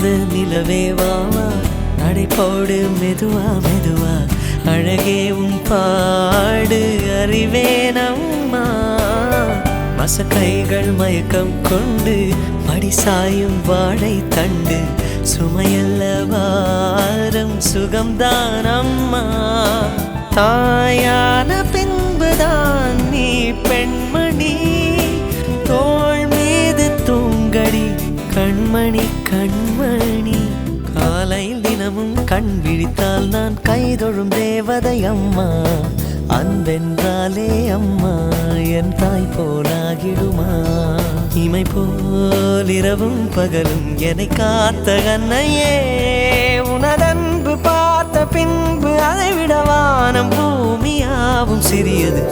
மாத நிலவே வாவா நடை போடு மெதுவா மெதுவா அழகே உன் பாடு அறிவேனம்மா மசக்கைகள் மயக்கம் கொண்டு மடி சாயும் வாழை தண்டு சுமையல்ல வாரம் சுகம்தான் அம்மா தாயான பின்புதான் நீ பெண்மணி தோள் மீது தூங்கடி கண்மணி கண்மணி காலையில் தினமும் கண் விழித்தால் நான் கைதொழும் தேவதை அம்மா அன்பென்றாலே அம்மா என் தாய் போலாகிடுமா இமை போல் இரவும் பகலும் என்னை காத்த கண்ணையே உனதன்பு பார்த்த பின்பு அதை விட வானம் பூமியாவும் சிறியது